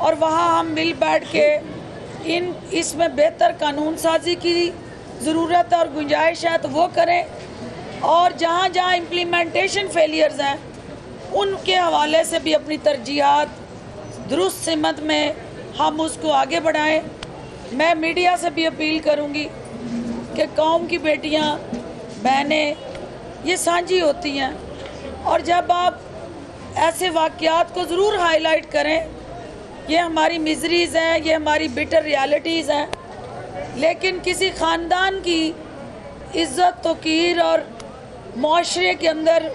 اور وہاں ہم مل بیٹھ کے اس میں بہتر قانون سازی کی ضرورت ہے اور گنجائش ہے تو وہ کریں، اور جہاں جہاں امپلیمنٹیشن فیلیئرز ہیں ان کے حوالے سے بھی اپنی ترجیحات درست سمت میں ہم اس کو آگے بڑھائیں۔ میں میڈیا سے بھی اپیل کروں گی کہ قوم کی بیٹیاں بہنیں یہ سانجھی ہوتی ہیں، اور جب آپ ایسے واقعات کو ضرور ہائی لائٹ کریں، یہ ہماری میزریز ہیں، یہ ہماری بٹر ریالٹیز ہیں، لیکن کسی خاندان کی عزت توقیر اور معاشرے کے اندر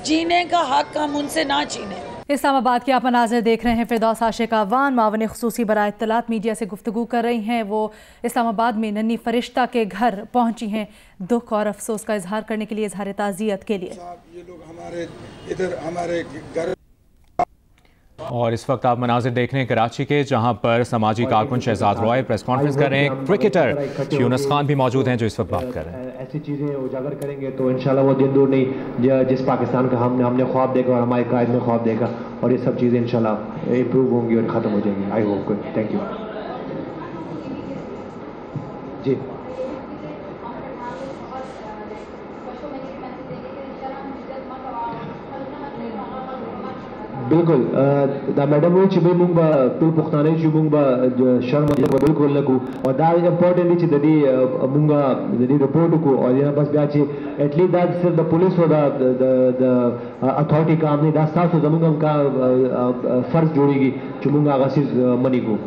جینے کا حق ہم ان سے نہ چھینیں۔ اسلام آباد کے آپ مناظر دیکھ رہے ہیں۔ فردوس عاشق اعوان معاون خصوصی برائے اطلاعات میڈیا سے گفتگو کر رہی ہیں۔ وہ اسلام آباد میں ننھی فرشتہ کے گھر پہنچی ہیں دکھ اور افسوس کا اظہار کرنے کے لیے، اظہار تعزیت کے لیے۔ یہ لوگ ہمارے گھر، اور اس وقت آپ مناظر دیکھ رہے ہیں کراچی کے، جہاں پر سماجی کارکن شہزاد روائے پریس کانفرنس کر رہے ہیں۔ کرکٹر یونس خان بھی موجود ہیں جو اس وقت بات کر رہے ہیں۔ ایسی چیزیں اجاگر کریں گے تو انشاءاللہ وہ دن دور نہیں جس پاکستان کا ہم نے خواب دیکھا اور ہمارے قائد نے خواب دیکھا، اور یہ سب چیزیں انشاءاللہ امپروو ہوں گی اور ختم ہو جائیں گی۔ I hope good, thank you. جی بالکل دا میڈم وی چې موږ به ټول پښتانه چې موږ به شرم به بالکل نه کوو، او دا امپورټنټ دی چې د دې موږ د دې رپورټ وکړو، او یا بس بیا چې ایټلیسټ دا صرف د پولیس او د اتھارټي کام نه، دا ستاسو زموږ هم کا فرض جوړیږي چې موږ هغه څیز منې کوو۔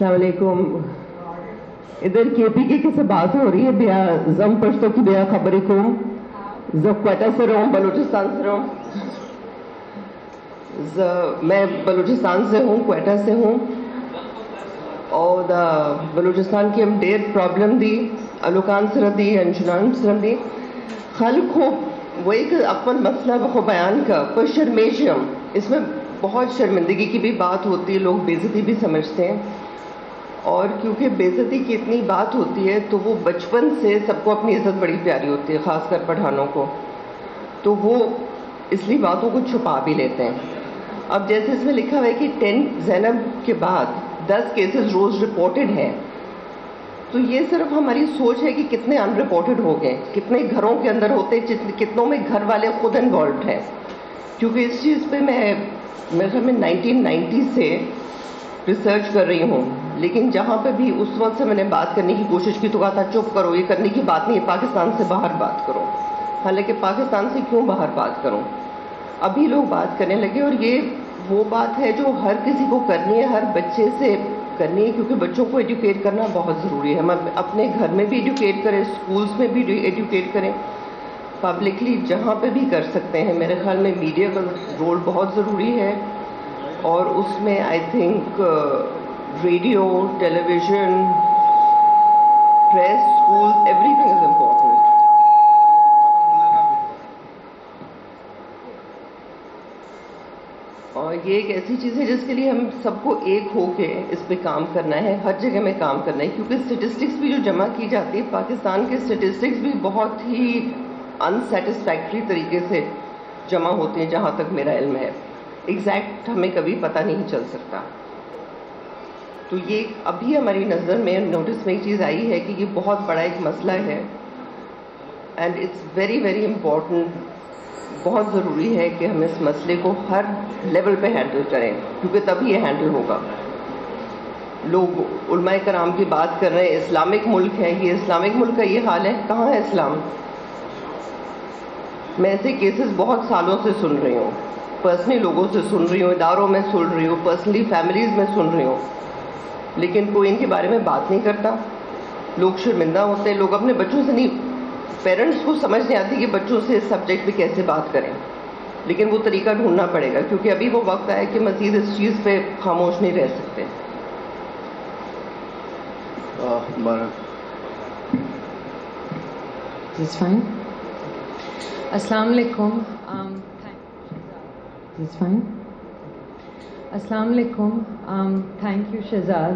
السلام علیکم۔ ادھر کے پی کے سے بات ہو رہی ہے، بیا زم پشتو کی بیا خبری کو کوئٹہ سے رہوں، بلوچستان سے رہوں، میں بلوچستان سے ہوں، کوئٹہ سے ہوں، اور بلوچستان کی ہم ڈیر پرابلم دی الوکان سرد دی انشنان سرد دی خلق ہو وہ ایک اپن مسئلہ بخو بیان کا پر شرمیشم، اس میں بہت شرمندگی کی بھی بات ہوتی ہے، لوگ بےعزتی بھی سمجھتے ہیں، اور کیونکہ بےعزتی کی اتنی بات ہوتی ہے تو وہ بچپن سے سب کو اپنی عزت بڑی پیاری ہوتی ہے، خاص کر پٹھانوں کو، تو وہ اس لیے باتوں کو چھپا بھی لیتے ہیں۔ اب جیسے اس میں لکھا ہوا ہے کہ 10 زینب کے بعد 10 کیسز روز رپورٹڈ ہیں، تو یہ صرف ہماری سوچ ہے کہ کتنے ان رپورٹڈ ہو گئے، کتنے گھروں کے اندر ہوتے، کتنوں میں گھر والے خود انوالوڈ ہیں، کیونکہ اس چیز پہ میرے خیال میں 1990 سے ریسرچ کر رہی ہوں، لیکن جہاں پہ بھی اس وقت سے میں نے بات کرنے کی کوشش کی تو کہا تھا چپ کرو، یہ کرنے کی بات نہیں ہے، پاکستان سے باہر بات کرو، حالانکہ پاکستان سے کیوں باہر بات کروں، ابھی لوگ بات کرنے لگے، اور یہ وہ بات ہے جو ہر کسی کو کرنی ہے، ہر بچے سے کرنی ہے، کیونکہ بچوں کو ایجوکیٹ کرنا بہت ضروری ہے، ہم اپنے گھر میں بھی ایجوکیٹ کریں، اسکولس میں بھی ایجوکیٹ کریں، پبلکلی جہاں پہ بھی کر سکتے ہیں۔ میرے خیال میں میڈیا کا رول بہت ضروری ہے، اور اس میں I think radio, television, press, school, everything is important. اور یہ ایک ایسی چیز ہے جس کے لیے ہم سب کو ایک ہو کے اس پہ کام کرنا ہے، ہر جگہ میں کام کرنا ہے، کیونکہ اسٹیٹسٹکس بھی جو جمع کی جاتی ہے، پاکستان کے اسٹیٹسٹکس بھی بہت ہی انسیٹسفیکٹری طریقے سے جمع ہوتے ہیں، جہاں تک میرا علم ہے، ایگزیکٹ ہمیں کبھی پتہ نہیں چل سکتا۔ تو یہ ابھی ہماری نظر میں نوٹس میں ایک چیز آئی ہے کہ یہ بہت بڑا ایک مسئلہ ہے، and it's very very important, بہت ضروری ہے کہ ہم اس مسئلے کو ہر لیول پہ ہینڈل کریں، کیونکہ تبھی یہ ہینڈل ہوگا۔ لوگ علماء کرام کی بات کر رہے ہیں، اسلامک ملک ہے، یہ اسلامک ملک کا یہ حال ہے، کہاں ہے اسلام؟ میں ایسے کیسز بہت سالوں سے سن رہی ہوں، پرسنلی لوگوں سے سن رہی ہوں، اداروں میں سن رہی ہوں، پرسنلی فیملیز میں سن رہی ہوں، لیکن کوئی ان کے بارے میں بات نہیں کرتا، لوگ شرمندہ ہوتے ہیں، لوگ اپنے بچوں سے نہیں، پیرنٹس کو سمجھ نہیں آتی کہ بچوں سے اس سبجیکٹ پہ کیسے بات کریں، لیکن وہ طریقہ ڈھونڈنا پڑے گا، کیونکہ ابھی وہ وقت آیا کہ مزید اس چیز پہ خاموش نہیں رہ سکتے۔ السلام علیکم، السلام علیکم، thank you Shahzad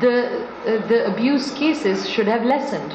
the abuse cases should have lessened,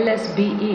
LSBE,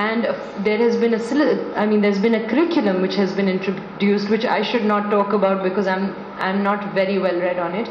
And there has been there's been a curriculum which has been introduced, which I should not talk about because I'm not very well read on it.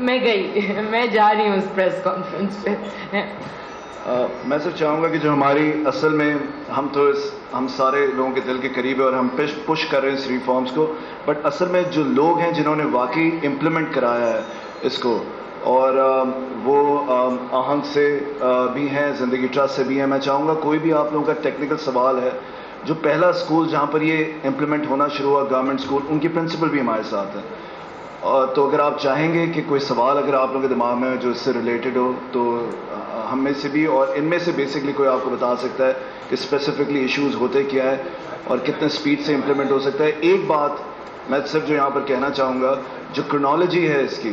میں گئی, میں جا رہی ہوں اس press conference پہ. میں صرف چاہوں گا کہ جو ہماری اصل میں ہم سارے لوگوں کے دل کے قریب ہے اور ہم پش کر رہے ہیں اس ریفارمز کو, بٹ اصل میں جو لوگ ہیں جنہوں نے واقعی امپلیمنٹ کرایا ہے اس کو, اور وہ آہنگ سے بھی ہیں, زندگی ٹرسٹ سے بھی ہیں. میں چاہوں گا کوئی بھی آپ لوگوں کا ٹیکنیکل سوال ہے, جو پہلا اسکول جہاں پر یہ امپلیمنٹ ہونا شروع ہوا گورنمنٹ اسکول, ان کی پرنسپل بھی ہمارے ساتھ ہیں. تو اگر آپ چاہیں گے کہ کوئی سوال اگر آپ لوگوں کے دماغ میں جو اس سے ریلیٹڈ ہو, تو ہم میں سے بھی اور ان میں سے بیسکلی کوئی آپ کو بتا سکتا ہے کہ اسپیسیفکلی ایشوز ہوتے کیا ہے اور کتنے سپیڈ سے امپلیمنٹ ہو سکتا ہے. ایک بات میں صرف جو یہاں پر کہنا چاہوں گا, جو کرونالوجی ہے اس کی,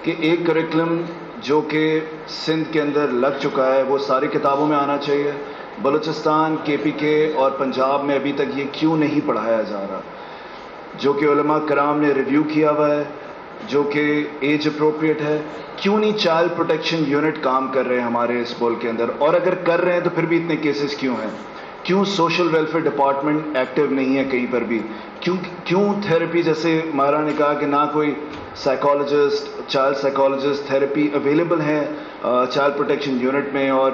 کہ ایک کریکولم جو کہ سندھ کے اندر لگ چکا ہے وہ ساری کتابوں میں آنا چاہیے. بلوچستان, KPK اور پنجاب میں ابھی تک یہ کیوں نہیں پڑھایا جا رہا, جو کہ علماء کرام نے ریویو کیا ہوا ہے, جو کہ ایج اپروپریٹ ہے. کیوں نہیں چائلڈ پروٹیکشن یونٹ کام کر رہے ہیں ہمارے اس ملک کے اندر, اور اگر کر رہے ہیں تو پھر بھی اتنے کیسز کیوں ہیں؟ کیوں سوشل ویلفیئر ڈپارٹمنٹ ایکٹیو نہیں ہے کہیں پر بھی؟ کیوں تھیراپی, جیسے ماہرہ نے کہا کہ نہ کوئی psychologist, child psychologist therapy available ہیں چائلڈ پروٹیکشن یونٹ میں, اور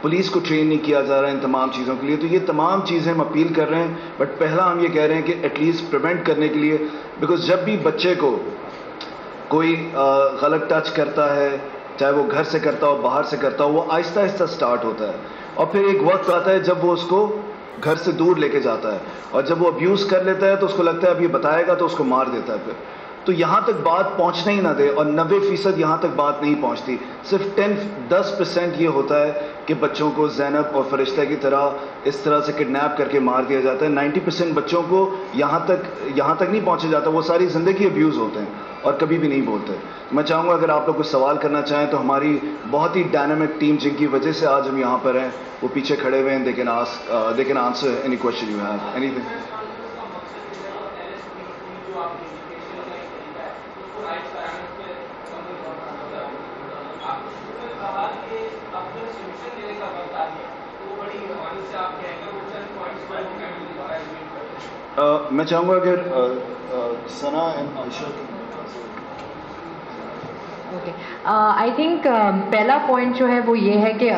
پولیس کو ٹرین نہیں کیا جا رہا ہے ان تمام چیزوں کے لیے. تو یہ تمام چیزیں ہم اپیل کر رہے ہیں, بٹ پہلا ہم یہ کہہ رہے ہیں کہ ایٹ لیسٹ پریونٹ کرنے کے لیے, بیکاز جب بھی بچے کو کوئی غلط ٹچ کرتا ہے, چاہے وہ گھر سے کرتا ہو باہر سے کرتا ہو, وہ آہستہ آہستہ سٹارٹ ہوتا ہے, اور پھر ایک وقت آتا ہے جب وہ اس کو گھر سے دور لے کے جاتا ہے, اور جب وہ ابیوز کر لیتا ہے تو اس کو لگتا ہے اب یہ بتائے گا تو اس کو مار دیتا ہے پھر. تو یہاں تک بات پہنچنے ہی نہ دے, اور 90% یہاں تک بات نہیں پہنچتی. صرف 10% یہ ہوتا ہے کہ بچوں کو زینب اور فرشتہ کی طرح اس طرح سے کڈنیپ کر کے مار دیا جاتا ہے. 90% بچوں کو یہاں تک نہیں پہنچا جاتا, وہ ساری زندگی ابیوز ہوتے ہیں اور کبھی بھی نہیں بولتے. میں چاہوں گا اگر آپ لوگ کوئی سوال کرنا چاہیں تو ہماری بہت ہی ڈائنامک ٹیم جن کی وجہ سے آج ہم یہاں پر ہیں, وہ پیچھے کھڑے ہوئے ہیں. they can answer any question you have, anything. میں چاہوں گا اگر Sana and Ayesha. Okay, I think پہلا پوائنٹ جو ہے وہ یہ ہے کہ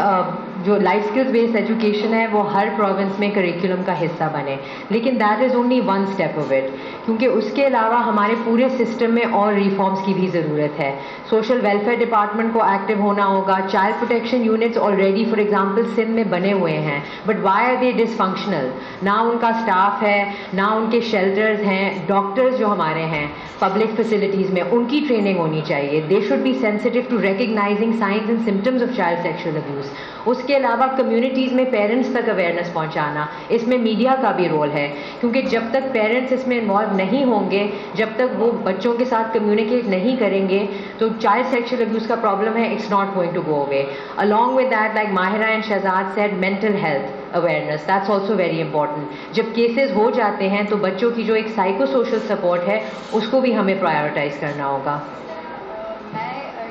جو لائف اسکلز بیسڈ ایجوکیشن ہے وہ ہر پروونس میں کریکولم کا حصہ بنے, لیکن that is only one step of it, کیونکہ اس کے علاوہ ہمارے پورے سسٹم میں اور ریفارمس کی بھی ضرورت ہے. سوشل ویلفیئر ڈپارٹمنٹ کو ایکٹیو ہونا ہوگا. Child protection units already for example Sindh میں بنے ہوئے ہیں, but why are they dysfunctional? نہ ان کا اسٹاف ہے, نہ ان کے شیلٹرز ہیں. ڈاکٹرز جو ہمارے ہیں پبلک فیسلٹیز میں, ان کی ٹریننگ ہونی چاہیے. They should be sensitive to recognising signs and symptoms of child sexual abuse. اس کے علاوہ کمیونٹیز میں پیرنٹس تک اویئرنیس پہنچانا, اس میں میڈیا کا بھی رول ہے, کیونکہ جب تک پیرنٹس اس میں انوالو نہیں ہوں گے, جب تک وہ بچوں کے ساتھ کمیونیکیٹ نہیں کریں گے, تو چائلڈ سیکشل ابیوز کا پرابلم ہے, it's not going to go away. along with that, like Mahira and Shahzad said, mental health awareness, that's also very important. جب کیسز ہو جاتے ہیں تو بچوں کی جو ایک سائیکو سوشل سپورٹ ہے اس کو بھی ہمیں پرائیورٹائز کرنا ہوگا.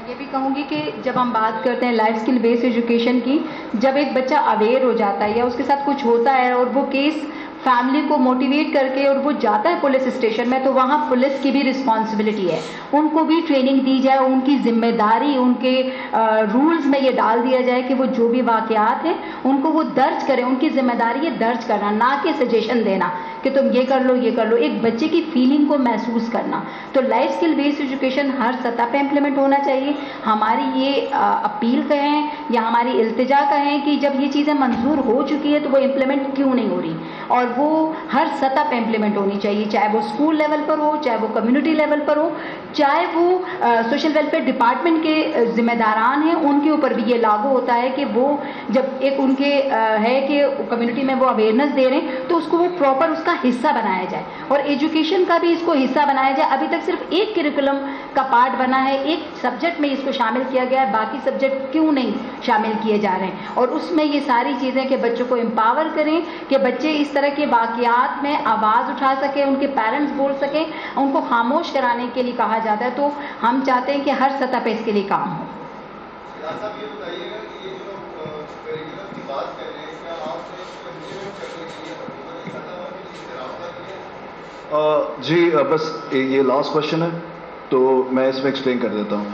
یہ بھی کہوں گی کہ جب ہم بات کرتے ہیں لائف اسکل بیس ایجوکیشن کی, جب ایک بچہ اویئر ہو جاتا ہے یا اس کے ساتھ کچھ ہوتا ہے اور وہ کیس فیملی کو موٹیویٹ کر کے اور وہ جاتا ہے پولیس اسٹیشن میں, تو وہاں پولیس کی بھی رسپانسبلٹی ہے, ان کو بھی ٹریننگ دی جائے, ان کی ذمہ داری, ان کے رولز میں یہ ڈال دیا جائے کہ وہ جو بھی واقعات ہیں ان کو وہ درج کریں. ان کی ذمہ داری ہے درج کرنا, نہ کہ سجیشن دینا کہ تم یہ کر لو یہ کر لو. ایک بچے کی فیلنگ کو محسوس کرنا. تو لائف اسکل بیس ایجوکیشن ہر سطح پہ امپلیمنٹ ہونا چاہیے. ہماری یہ اپیل کہیں یا ہماری التجا کہیں کہ جب یہ چیزیں منظور ہو چکی ہے تو وہ امپلیمنٹ کیوں نہیں ہو رہی, اور وہ ہر سطح پہ امپلیمنٹ ہونی چاہیے, چاہے وہ اسکول لیول پر ہو, چاہے وہ کمیونٹی لیول پر ہو, چاہے وہ سوشل ویلفیئر ڈپارٹمنٹ کے ذمہ داران ہیں ان کے اوپر بھی یہ لاگو ہوتا ہے کہ وہ جب ایک ان کے ہے کہ کمیونٹی میں وہ اویئرنیس دے رہے ہیں تو اس کو وہ پراپر اس کا حصہ بنایا جائے, اور ایجوکیشن کا بھی اس کو حصہ بنایا جائے. ابھی تک صرف ایک کریکولم کا پارٹ بنا ہے, ایک سبجیکٹ میں اس کو شامل کیا گیا ہے, باقی سبجیکٹ کیوں نہیں شامل کیے جا رہے ہیں؟ اور اس میں یہ ساری چیزیں کہ بچوں کو امپاور کریں کہ بچے اس طرح کے واقعات میں آواز اٹھا سکیں, ان کے پیرنٹس بول سکیں, ان کو خاموش کرانے کے لیے کہا جاتا ہے. تو ہم چاہتے ہیں کہ ہر سطح پہ اس کے لیے کام ہو. جی بس یہ لاسٹ کوشچن ہے تو میں اس میں ایکسپلین کر دیتا ہوں.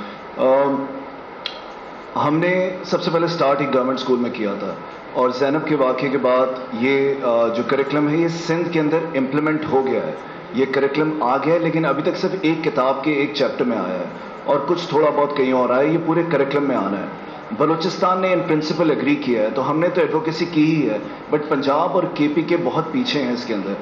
ہم نے سب سے پہلے سٹارٹ ایک گورنمنٹ اسکول میں کیا تھا اور زینب کے واقعے کے بعد یہ جو کریکلم ہے یہ سندھ کے اندر امپلیمنٹ ہو گیا ہے. یہ کریکلم آ گیا ہے لیکن ابھی تک صرف ایک کتاب کے ایک چیپٹر میں آیا ہے اور کچھ تھوڑا بہت کہیں اور آیا ہے. یہ پورے کریکلم میں آنا ہے. بلوچستان نے ان پرنسپل ایگری کیا ہے تو ہم نے تو ایڈوکیسی کی ہی ہے, بٹ پنجاب اور کے پی کے بہت پیچھے ہیں اس کے اندر.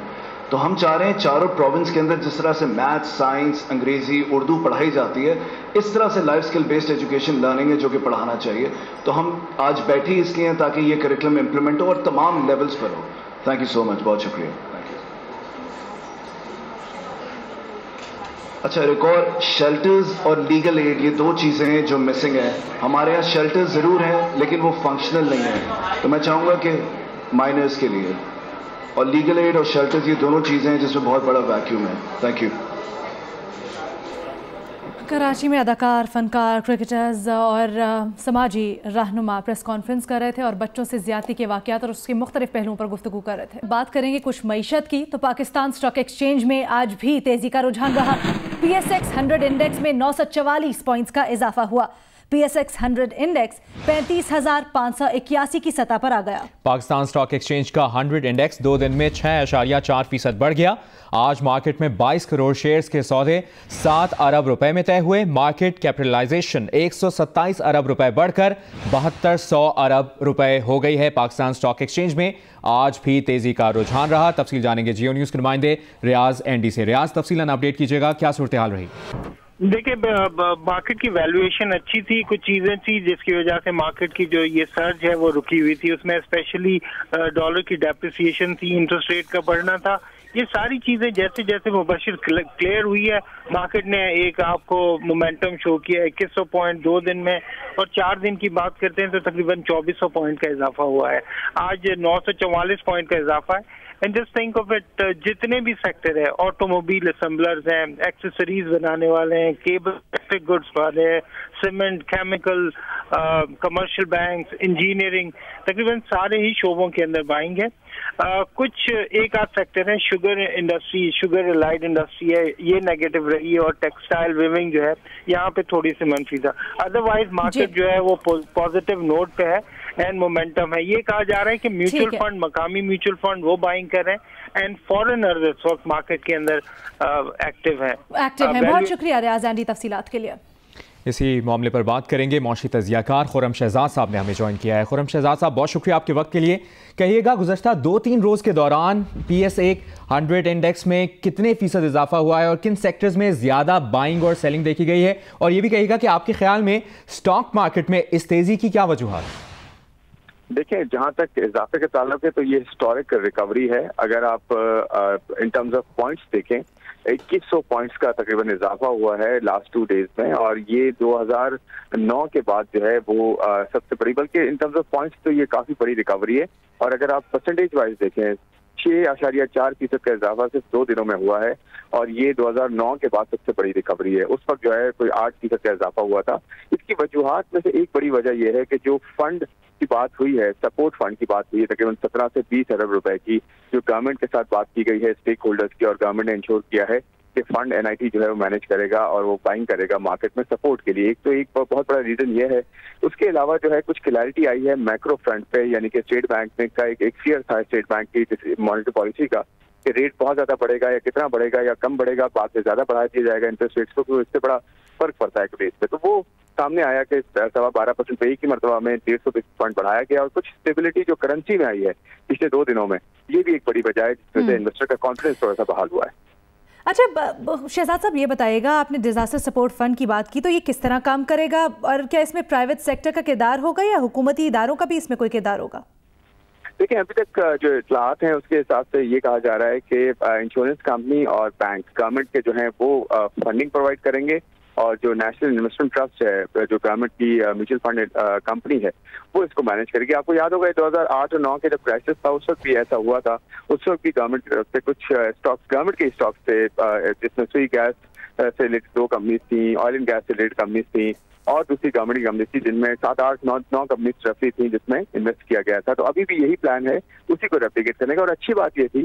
تو ہم چاہ رہے ہیں چاروں پروونس کے اندر جس طرح سے میتھ, سائنس, انگریزی, اردو پڑھائی جاتی ہے اس طرح سے لائف سکل بیسڈ ایجوکیشن لرننگ ہے جو کہ پڑھانا چاہیے. تو ہم آج بیٹھے اس لیے ہیں تاکہ یہ کریکلم امپلیمنٹ ہو اور تمام لیولز پر ہو. تھینک یو سو مچ, بہت شکریہ. اچھا, ایک اور شیلٹرز اور لیگل ایڈ, یہ دو چیزیں ہیں جو مسنگ ہیں. ہمارے یہاں شیلٹرز ضرور ہیں لیکن وہ فنکشنل نہیں ہیں. تو میں چاہوں گا کہ مائنرز کے لیے اور لیگل ایڈ اور شیلٹرز یہ دونوں چیزیں ہیں جس میں بہت بڑا ویکیوم ہے. Thank you. کراچی میں اداکار, فنکار, کرکٹرز اور سماجی رہنما پریس کانفرنس کر رہے تھے اور بچوں سے زیادتی کے واقعات اور اس کے مختلف پہلوؤں پر گفتگو کر رہے تھے. بات کریں گے کچھ معیشت کی تو پاکستان اسٹاک ایکسچینج میں آج بھی تیزی کا رجحان رہا. پی ایس ایکس 100 انڈیکس میں 944 پوائنٹس کا اضافہ ہوا. پی ایس ایکس 100 انڈیکس 35,581 کی سطح پر آ گیا. پاکستان اسٹاک ایکسچینج کا 100 انڈیکس 2 دن میں 6.4% بڑھ گیا. آج مارکیٹ میں 22 کروڑ شیئرز کے سودے 7 ارب روپے میں طے ہوئے. مارکیٹ کیپٹلائزیشن 127 ارب روپے بڑھ کر 7200 ارب روپے ہو گئی ہے. پاکستان اسٹاک ایکسچینج میں آج بھی تیزی کا رجحان رہا. تفصیل جانیں گے جیو نیوز کے نمائندے ریاض اینڈی سے. ریاض, تفصیلاً اپڈیٹ کیجیے گا, کیا صورتحال رہی؟ دیکھیں, مارکیٹ کی ویلیویشن اچھی تھی, کچھ چیزیں تھی جس کی وجہ سے مارکیٹ کی جو یہ سرج ہے وہ رکی ہوئی تھی. اس میں اسپیشلی ڈالر کی ڈیپریسیشن تھی, انٹرسٹ ریٹ کا بڑھنا تھا. یہ ساری چیزیں جیسے جیسے مبشر کلیئر ہوئی ہے مارکیٹ نے ایک آپ کو مومنٹم شو کیا 2100 پوائنٹ 2 دن میں, اور 4 دن کی بات کرتے ہیں تو تقریباً 2400 پوائنٹ کا اضافہ ہوا ہے. آج 944 پوائنٹ کا اضافہ ہے. And just think of it, جتنے بھی سیکٹر ہیں, آٹوموبائل اسمبلرز ہیں, ایکسیسریز بنانے والے ہیں, کیبل الیکٹرک گڈس والے ہیں, cement, chemical, commercial banks, engineering, تقریباً سارے ہی شعبوں کے اندر بائنگ ہے. کچھ ایک آدھ سیکٹر ہیں, sugar industry, sugar allied industry ہے, یہ نیگیٹو رہی ہے, اور ٹیکسٹائل ویونگ جو ہے یہاں پہ تھوڑی سی منفی تھا. ادروائز مارکیٹ جو ہے وہ پازیٹیو نوٹ پہ ہے اینڈ مومنٹم ہے. یہ کہا جا رہا ہے کہ میوچل فنڈ, مقامی میوچل فنڈ وہ بائنگ کر رہے ہیں اینڈ فارنرز اس وقت مارکیٹ کے اندر ایکٹیو ہیں. بہت شکریہ ریاض اینڈی تفصیلات کے لیے. اسی معاملے پر بات کریں گے. معاشی تجزیہ کار خرم شہزاد صاحب نے ہمیں جوائن کیا ہے. خرم شہزاد صاحب, بہت شکریہ آپ کے وقت کے لیے. کہیے گا گزشتہ 2-3 روز کے دوران پی ایس ایک 100 انڈیکس میں کتنے فیصد اضافہ ہوا ہے اور کن سیکٹرز میں زیادہ بائنگ اور سیلنگ دیکھی گئی ہے, اور یہ بھی کہیے گا کہ آپ کے خیال میں اسٹاک مارکیٹ میں اس تیزی کی کیا وجوہات؟ دیکھیں, جہاں تک اضافے کے تعلق ہے تو یہ ہسٹورک ریکوری ہے. اگر آپ ان ٹرمز آف پوائنٹس دیکھیں 2100 پوائنٹس کا تقریباً اضافہ ہوا ہے لاسٹ 2 ڈیز میں, اور یہ 2009 کے بعد جو ہے وہ سب سے بڑی, بلکہ ان ٹرمز آف پوائنٹس تو یہ کافی بڑی ریکوری ہے. اور اگر آپ پرسنٹیج وائز دیکھیں 6.4% کا اضافہ صرف 2 دنوں میں ہوا ہے, اور یہ 2009 کے بعد سب سے بڑی ریکوری ہے. اس وقت جو ہے کوئی 8% کا اضافہ ہوا تھا. اس کی وجوہات میں سے ایک بڑی وجہ یہ ہے کہ جو فنڈ کی بات ہوئی ہے, سپورٹ فنڈ کی بات ہوئی ہے تقریباً 17 سے 20 ارب روپے کی, جو گورنمنٹ کے ساتھ بات کی گئی ہے اسٹیک ہولڈرز کی, اور گورنمنٹ نے انشور کیا ہے کہ فنڈ این آئی ٹی جو ہے وہ مینیج کرے گا اور وہ بائنگ کرے گا مارکیٹ میں سپورٹ کے لیے. ایک بہت بڑا ریزن یہ ہے. اس کے علاوہ جو ہے کچھ کلیئرٹی آئی ہے میکرو فرنٹ پہ, یعنی کہ اسٹیٹ بینک کا ایک فیئر تھا اسٹیٹ بینک کی مانیٹری پالیسی کا کہ ریٹ بہت زیادہ بڑھے گا یا کتنا بڑھے گا یا کم بڑھے گا, بعد سے زیادہ بڑھا دیا جائے گا انٹرسٹ ریٹس کو, تو اس سے بڑا فرق پڑتا ہے بیس پہ. تو وہ سامنے آیا کہ 12.5% پہ ایک ہی مرتبہ میں 150 بیسس پوائنٹ بڑھایا گیا, اور کچھ اسٹیبلٹی جو کرنسی میں آئی ہے پچھلے 2 دنوں میں, یہ بھی ایک بڑی وجہ ہے جس سے انویسٹر کا کانفیڈنس تھوڑا سا بحال ہوا ہے. اچھا شہزاد صاحب, یہ بتائیے گا, آپ نے ڈیزاسٹر سپورٹ فنڈ کی بات کی, تو یہ کس طرح کام کرے گا, اور کیا اس میں پرائیویٹ سیکٹر کا کردار ہوگا یا حکومتی اداروں کا بھی اس میں کوئی کردار ہوگا؟ دیکھیں, ابھی تک جو اطلاعات ہیں اس کے حساب سے یہ کہا جا رہا ہے کہ انشورنس کمپنی اور بینک گورنمنٹ کے جو ہیں وہ فنڈنگ پرووائڈ کریں گے, اور جو نیشنل انویسٹمنٹ ٹرسٹ ہے جو گورنمنٹ کی میوچل فنڈ کمپنی ہے وہ اس کو مینیج کرے گی. آپ کو یاد ہوگا 2008 اور 2009 کے جب کرائسس تھا اس وقت بھی ایسا ہوا تھا. اس وقت بھی گورنمنٹ کی طرف سے کچھ اسٹاکس, گورنمنٹ کے اسٹاکس تھے جس میں سوئی گیس سے ریلیٹڈ 2 کمپنیز تھیں, آئل اینڈ گیس سے ریلیٹڈ کمپنیز تھیں, اور دوسری گورنمنٹ کی کمپنیز تھی جن میں 7, 8, 9 کمپنیز رفلی تھیں جس میں انویسٹ کیا گیا تھا. تو ابھی بھی یہی پلان ہے اسی کو ریپلیکیٹ کرنے کا. اور اچھی بات یہ تھی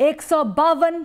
152